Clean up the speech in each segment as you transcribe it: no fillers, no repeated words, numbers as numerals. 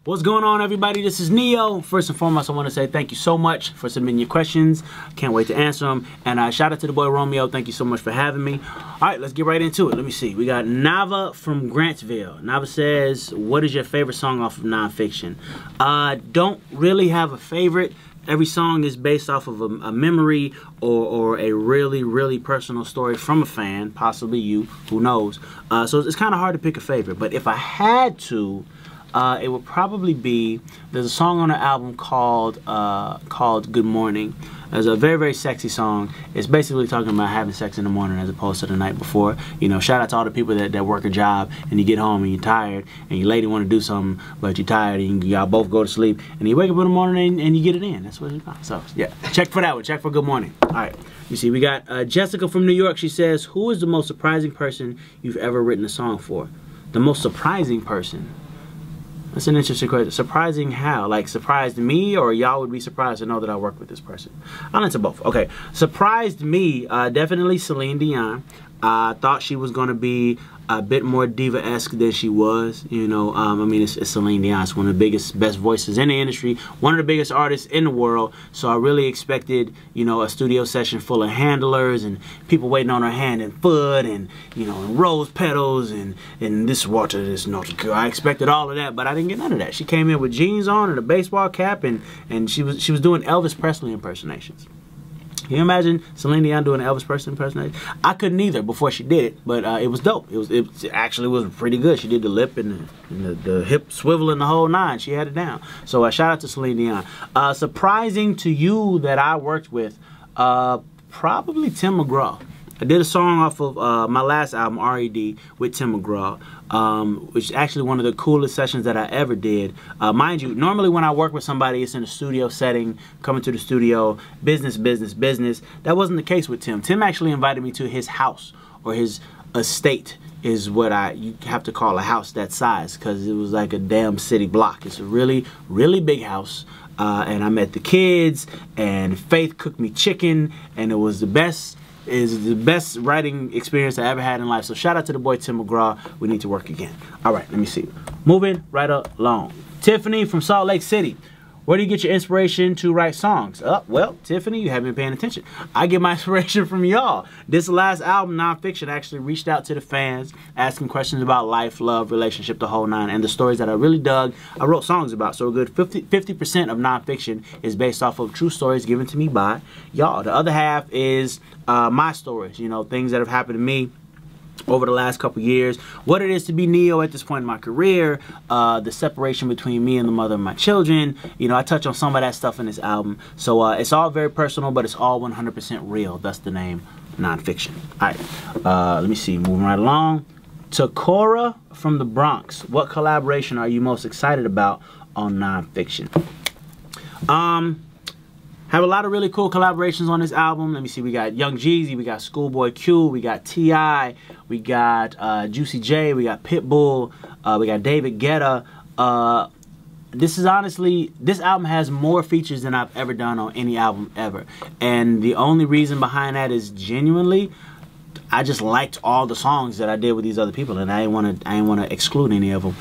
What's going on, everybody? This is NeYo. First and foremost, I want to say thank you so much for submitting your questions. Can't wait to answer them. And shout out to the boy Romeo. Thank you so much for having me. All right, let's get right into it. Let me see. We got Nava from Grantsville. Nava says, what is your favorite song off of Nonfiction? Don't really have a favorite. Every song is based off of a memory or a really, really personal story from a fan, possibly you, who knows. So it's kind of hard to pick a favorite. But if I had to, it would probably be, there's a song on the album called Good Morning. It's a very, very sexy song. It's basically talking about having sex in the morning as opposed to the night before. You know, shout out to all the people that work a job and you get home and you're tired and your lady want to do something but you're tired and y'all both go to sleep and you wake up in the morning and you get it in. That's what it's about. So, yeah, check for that one. Check for Good Morning. All right. You see, we got Jessica from New York. She says, who is the most surprising person you've ever written a song for? The most surprising person? That's an interesting question. Surprising how? Like surprised me, or y'all would be surprised to know that I work with this person? I'll answer both. Okay. Surprised me, definitely Celine Dion. I thought she was going to be a bit more diva-esque than she was. You know, I mean, it's Celine Dion. It's one of the biggest, best voices in the industry. One of the biggest artists in the world. So I really expected, you know, a studio session full of handlers and people waiting on her hand and foot and, you know, and rose petals and this water, this nautical. I expected all of that, but I didn't get none of that. She came in with jeans on and a baseball cap and she was doing Elvis Presley impersonations. Can you imagine Celine Dion doing an Elvis Presley impersonation? I couldn't either before she did it, but it was dope. It actually was pretty good. She did the lip and the hip swivel and the whole nine. She had it down. So shout out to Celine Dion. Surprising to you that I worked with, probably Tim McGraw. I did a song off of my last album, R.E.D., with Tim McGraw, which is actually one of the coolest sessions that I ever did. Mind you, normally when I work with somebody, it's in a studio setting, coming to the studio, business. That wasn't the case with Tim. Tim actually invited me to his house, or his estate is what you have to call a house that size, because it was like a damn city block. It's a really, really big house. And I met the kids, and Faith cooked me chicken, and it was the best writing experience I ever had in life. So shout out to the boy Tim McGraw. We need to work again. All right, let me see. Moving right along. Tiffany from Salt Lake City. Where do you get your inspiration to write songs? Well, Tiffany, you haven't been paying attention. I get my inspiration from y'all. This last album, Nonfiction, actually reached out to the fans, asking questions about life, love, relationship, the whole nine, and the stories that I really dug, I wrote songs about. So a good 50% of Nonfiction is based off of true stories given to me by y'all. The other half is my stories, you know, things that have happened to me over the last couple years, what it is to be NeYo at this point in my career, the separation between me and the mother of my children. You know, I touch on some of that stuff in this album. So it's all very personal, but it's all 100% real. That's the name, Nonfiction. All right, let me see, moving right along. Takora from the Bronx. What collaboration are you most excited about on Nonfiction? Have a lot of really cool collaborations on this album. Let me see. We got Young Jeezy, we got Schoolboy Q, we got T.I., we got Juicy J, we got Pitbull, we got David Guetta. This album has more features than I've ever done on any album ever. And the only reason behind that is genuinely, I just liked all the songs that I did with these other people, and I didn't want to exclude any of them.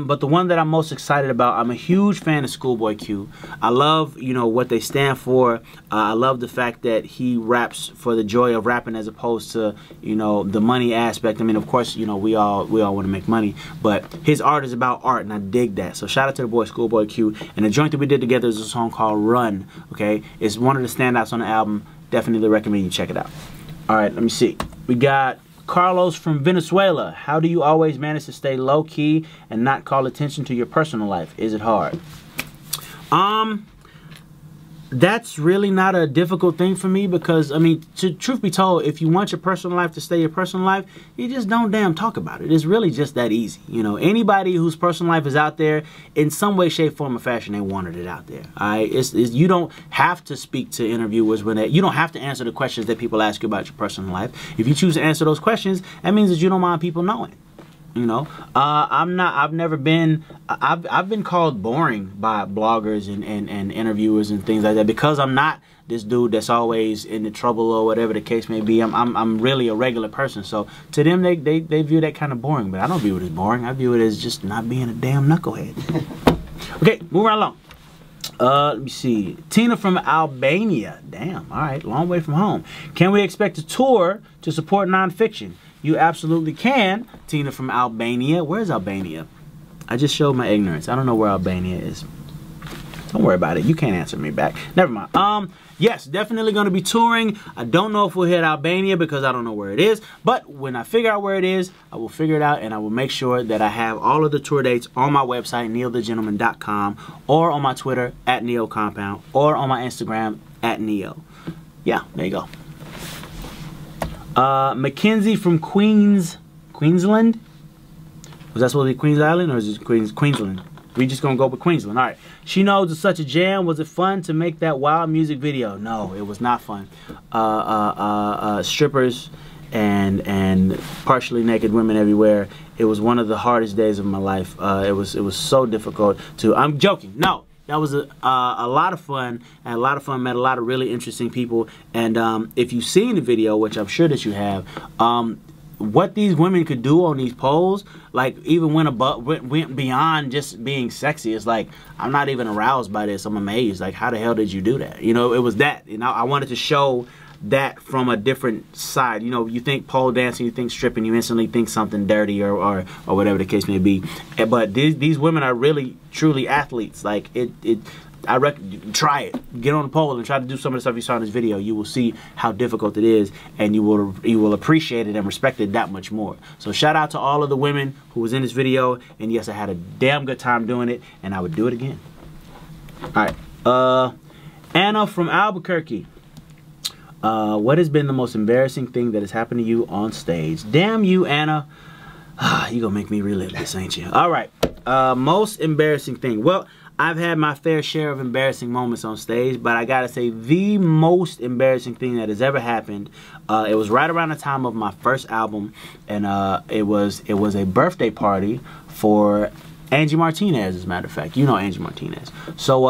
But the one that I'm most excited about, I'm a huge fan of Schoolboy Q. I love, you know, what they stand for. I love the fact that he raps for the joy of rapping as opposed to, you know, the money aspect. I mean, of course, you know, we all want to make money, but his art is about art, and I dig that. So shout out to the boy Schoolboy Q. And the joint that we did together is a song called Run. Okay, it's one of the standouts on the album. Definitely recommend you check it out. All right, let me see. We got Carlos from Venezuela. How do you always manage to stay low-key and not call attention to your personal life? Is it hard? That's really not a difficult thing for me because, I mean, truth be told, if you want your personal life to stay your personal life, you just don't damn talk about it. It's really just that easy. You know, anybody whose personal life is out there, in some way, shape, form, or fashion, they wanted it out there. All right? You don't have to speak to interviewers when you don't have to answer the questions that people ask you about your personal life. If you choose to answer those questions, that means that you don't mind people knowing. You know, I've been called boring by bloggers and interviewers and things like that because I'm not this dude that's always in the trouble or whatever the case may be. I'm really a regular person. So to them, they view that kind of boring, but I don't view it as boring. I view it as just not being a damn knucklehead. Okay, moving right along. Let me see. Tina from Albania. Damn, all right, long way from home. Can we expect a tour to support nonfiction? You absolutely can. Tina from Albania. Where's Albania? I just showed my ignorance. I don't know where Albania is. Don't worry about it. You can't answer me back. Never mind. Yes, definitely going to be touring. I don't know if we'll hit Albania because I don't know where it is. But when I figure out where it is, I will figure it out, and I will make sure that I have all of the tour dates on my website, NeyoTheGentleman.com, or on my Twitter, @NeyoCompound, or on my Instagram, @NeYo. Yeah, there you go. Mackenzie from Queensland? Was that supposed to be Queens Island, or is it Queensland? We just gonna go with Queensland. All right. She knows it's such a jam. Was it fun to make that wild music video? No, it was not fun. Strippers and partially naked women everywhere. It was one of the hardest days of my life. It was so difficult to. I'm joking. No, that was a lot of fun. I had a lot of fun. Met a lot of really interesting people. And if you've seen the video, which I'm sure that you have, what these women could do on these poles, like, even went beyond just being sexy. It's like, I'm not even aroused by this. I'm amazed. Like, how the hell did you do that? You know, it was that. You know, I wanted to show that from a different side. You know, you think pole dancing, you think stripping, you instantly think something dirty or whatever the case may be. But these women are really, truly athletes. Like, I recommend, try it. Get on the pole and try to do some of the stuff you saw in this video. You will see how difficult it is, and you will appreciate it and respect it that much more. So shout out to all of the women who was in this video, and yes, I had a damn good time doing it, and I would do it again. All right, Anna from Albuquerque. What has been the most embarrassing thing that has happened to you on stage? Damn you, Anna. You gonna make me relive this, ain't you? All right, most embarrassing thing. Well, I've had my fair share of embarrassing moments on stage, but I gotta say the most embarrassing thing that has ever happened, it was right around the time of my first album, and it was a birthday party for Angie Martinez, as a matter of fact. You know Angie Martinez. So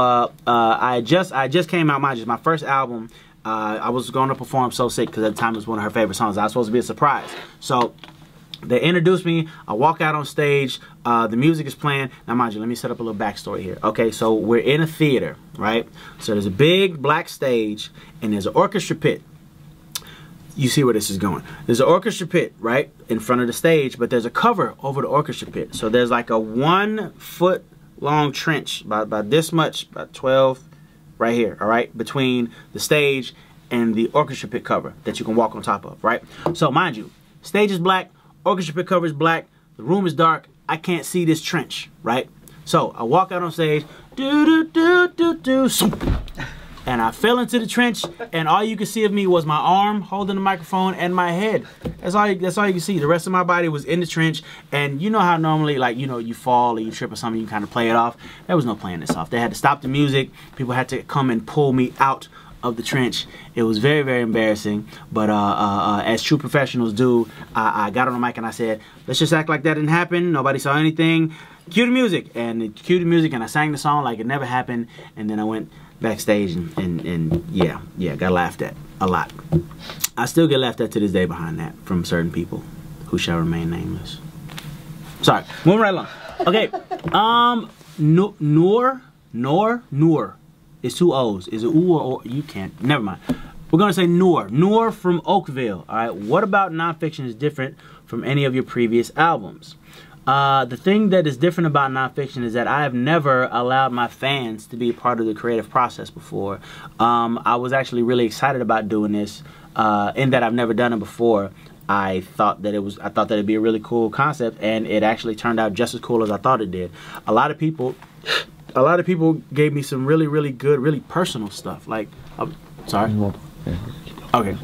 I just came out, mind you, my first album. I was going to perform So Sick because at the time it was one of her favorite songs. I was supposed to be a surprise. So they introduced me. I walk out on stage. The music is playing. Now, mind you, let me set up a little backstory here. Okay, so we're in a theater, right? So there's a big black stage, and there's an orchestra pit. You see where this is going. There's an orchestra pit, right, in front of the stage, but there's a cover over the orchestra pit. So there's like a 1 foot long trench, about this much, about 12, right here, all right, between the stage and the orchestra pit cover that you can walk on top of, right? So mind you, stage is black, orchestra pit cover is black, the room is dark, I can't see this trench, right? So I walk out on stage, and I fell into the trench, and all you could see of me was my arm holding the microphone and my head. That's all you can see. The rest of my body was in the trench, and you know how normally, like, you know, you fall or you trip or something, you kind of play it off. There was no playing this off. They had to stop the music. People had to come and pull me out of the trench. It was very, very embarrassing, but as true professionals do, I got on the mic and I said, let's just act like that didn't happen. Nobody saw anything. Cue the music. And it cued the music, and I sang the song like it never happened, and then I went backstage and yeah, got laughed at a lot. I still get laughed at to this day behind that from certain people who shall remain nameless. Sorry, moving right along. Okay, Noor. It's 2 O's. Is it ooh or you can't? Never mind. We're gonna say Noor. Noor from Oakville. All right. What about nonfiction is different from any of your previous albums? The thing that is different about nonfiction is that I have never allowed my fans to be a part of the creative process before. I was actually really excited about doing this, in that I've never done it before. I thought that it'd be a really cool concept, and it actually turned out just as cool as I thought it did. A lot of people gave me some really, really good, really personal stuff. Like, sorry. Okay.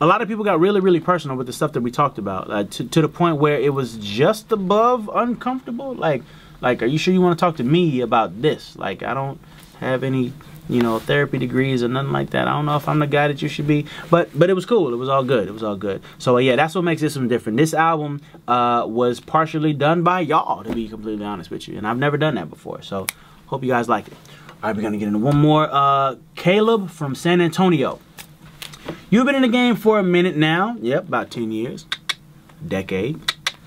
A lot of people got really, really personal with the stuff that we talked about, to the point where it was just above uncomfortable. Like, are you sure you want to talk to me about this? Like, I don't have any, you know, therapy degrees or nothing like that. I don't know if I'm the guy that you should be. But it was cool. It was all good. It was all good. So yeah, that's what makes this one different. This album was partially done by y'all, to be completely honest with you, and I've never done that before. So hope you guys like it. All right, we're gonna get into one more. Caleb from San Antonio. You've been in the game for a minute now. Yep, about 10 years, decade.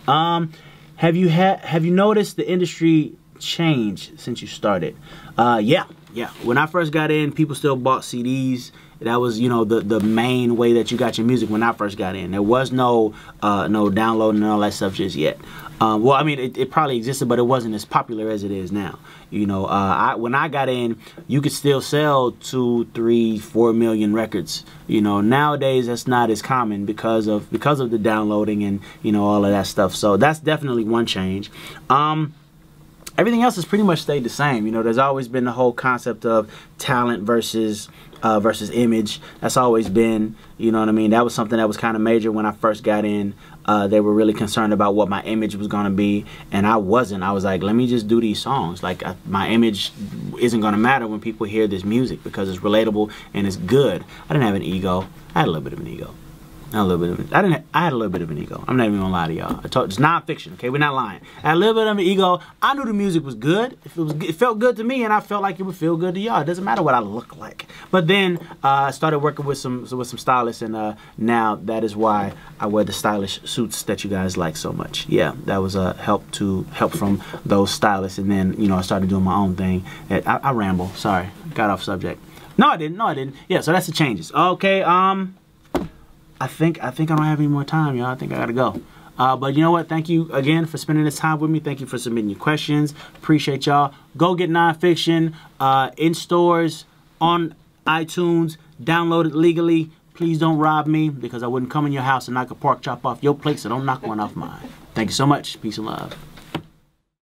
Have you noticed the industry changed since you started? Yeah. When I first got in, people still bought CDs. That was, you know, the main way that you got your music when I first got in. There was no downloading and all that stuff just yet. Well, I mean, it probably existed, but it wasn't as popular as it is now. You know, when I got in, you could still sell 2, 3, 4 million records. You know, nowadays that's not as common because of the downloading and, you know, all of that stuff. So that's definitely one change. Everything else has pretty much stayed the same. You know, there's always been the whole concept of talent versus image. That's always been, you know what I mean? That was something that was kind of major when I first got in. They were really concerned about what my image was going to be, and I wasn't. I was like, let me just do these songs. Like, my image isn't going to matter when people hear this music because it's relatable and it's good. I didn't have an ego. I had a little bit of an ego. I had a little bit of an ego. I'm not even gonna lie to y'all. It's nonfiction, okay? We're not lying. I had a little bit of an ego. I knew the music was good. It felt good to me, and I felt like it would feel good to y'all. It doesn't matter what I look like. But then I started working with some stylists, and now that is why I wear the stylish suits that you guys like so much. Yeah, that was a help from those stylists, and then, you know, I started doing my own thing. I ramble. Sorry, got off subject. No, I didn't. Yeah, so that's the changes. Okay. I think I don't have any more time, y'all. I think I gotta go. But you know what? Thank you again for spending this time with me. Thank you for submitting your questions. Appreciate y'all. Go get Nonfiction in stores, on iTunes. Download it legally. Please don't rob me, because I wouldn't come in your house and knock a pork chop off your plate, so don't knock one off mine. Thank you so much. Peace and love.